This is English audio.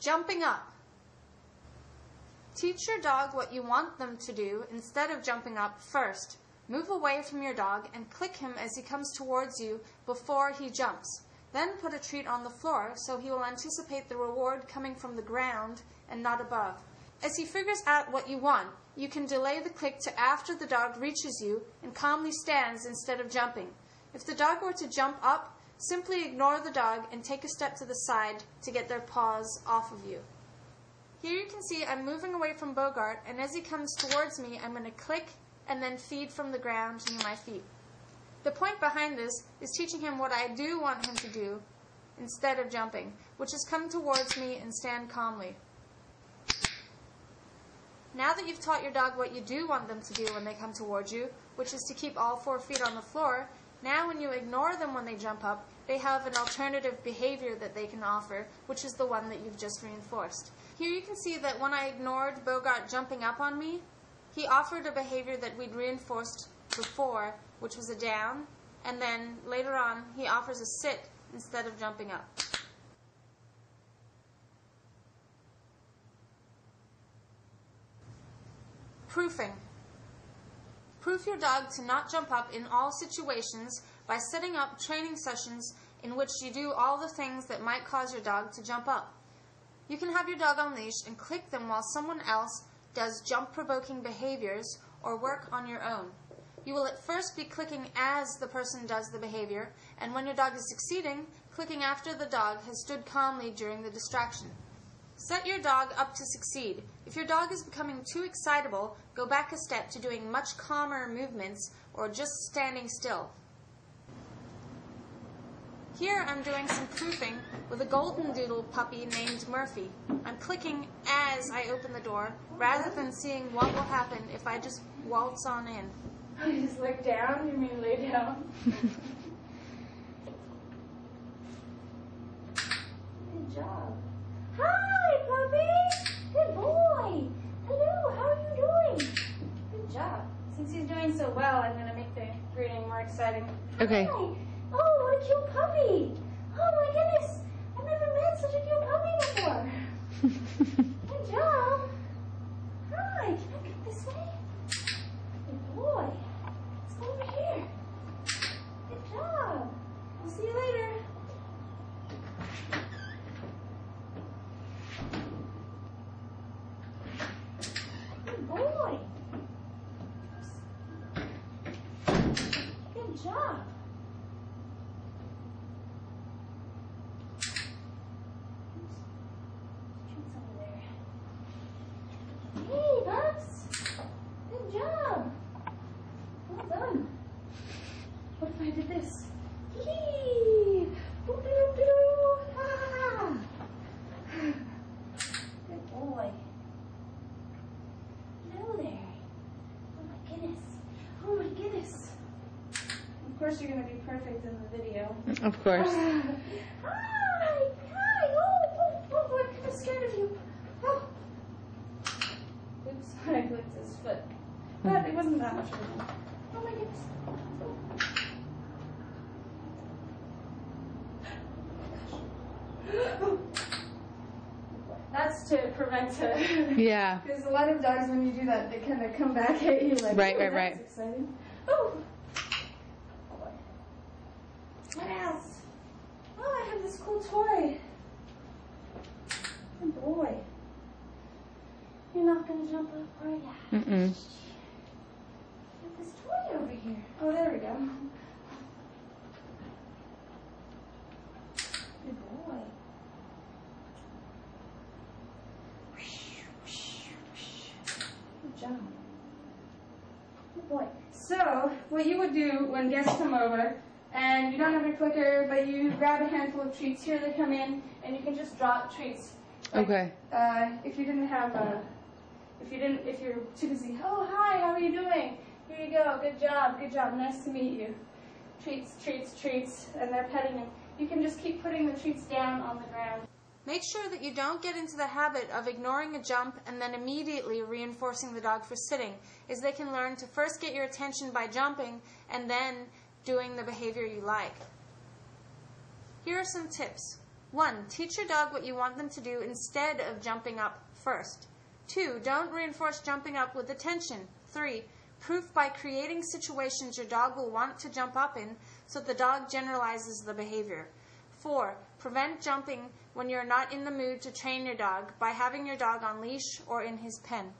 Jumping up. Teach your dog what you want them to do instead of jumping up first. Move away from your dog and click him as he comes towards you before he jumps. Then put a treat on the floor so he will anticipate the reward coming from the ground and not above. As he figures out what you want, you can delay the click to after the dog reaches you and calmly stands instead of jumping. If the dog were to jump up, simply ignore the dog and take a step to the side to get their paws off of you. Here you can see I'm moving away from Bogart, and as he comes towards me, I'm going to click and then feed from the ground near my feet. The point behind this is teaching him what I do want him to do instead of jumping, which is come towards me and stand calmly. Now that you've taught your dog what you do want them to do when they come towards you, which is to keep all 4 feet on the floor, now when you ignore them when they jump up, they have an alternative behavior that they can offer, which is the one that you've just reinforced. Here you can see that when I ignored Bogart jumping up on me, he offered a behavior that we'd reinforced before, which was a down, and then later on he offers a sit instead of jumping up. Proofing. Proof your dog to not jump up in all situations by setting up training sessions in which you do all the things that might cause your dog to jump up. You can have your dog on leash and click them while someone else does jump-provoking behaviors or work on your own. You will at first be clicking as the person does the behavior, and when your dog is succeeding, clicking after the dog has stood calmly during the distraction. Set your dog up to succeed. If your dog is becoming too excitable, go back a step to doing much calmer movements or just standing still. Here I'm doing some proofing with a golden doodle puppy named Murphy. I'm clicking as I open the door rather than seeing what will happen if I just waltz on in. You just look down? You mean lay down? Good job. Hi, puppy! Good boy! Hello, how are you doing? Good job. Since he's doing so well, I'm going to make the greeting more exciting. Okay. Hi. Oh, what a cute puppy! Oh my goodness! I've never met such a cute puppy before. Good job. Hi, can I come this way? Good boy. Let's go over here. Good job. I'll see you later. Good boy. Good job. Hey, Bubs! Good job! Well done. What if I did this? Hee! Boop-de-doop-de-doo! Ah! Good boy. Hello there. Oh my goodness. Oh my goodness. Of course you're going to be perfect in the video. Of course. Hi! Hi! Oh, I'm kind of scared of you. Oh. Oops, I clicked his foot. But it wasn't that much of a thing. Oh my goodness. Oh. That's to prevent it. Yeah. Because a lot of dogs, when you do that, they kind of come back at you like, Right, oh, right, that's right. exciting. Oh. What else? Oh, I have this cool toy. Good boy. You're not going to jump up, are you? Mm-mm. Have this toy over here. Oh, there we go. Good boy. Good job. Good boy. So, what you would do when guests come over, and you don't have your clicker, but you grab a handful of treats. Here they come in, and you can just drop treats. Like, Okay. If you didn't have if you're too busy, oh, hi, how are you doing? Here you go, good job, nice to meet you. Treats, treats, treats, and they're petting him. You can just keep putting the treats down on the ground. Make sure that you don't get into the habit of ignoring a jump and then immediately reinforcing the dog for sitting, as they can learn to first get your attention by jumping and then doing the behavior you like. Here are some tips. 1. Teach your dog what you want them to do instead of jumping up first. 2. Don't reinforce jumping up with attention. 3. Proof by creating situations your dog will want to jump up in so the dog generalizes the behavior. 4. Prevent jumping when you're not in the mood to train your dog by having your dog on leash or in his pen.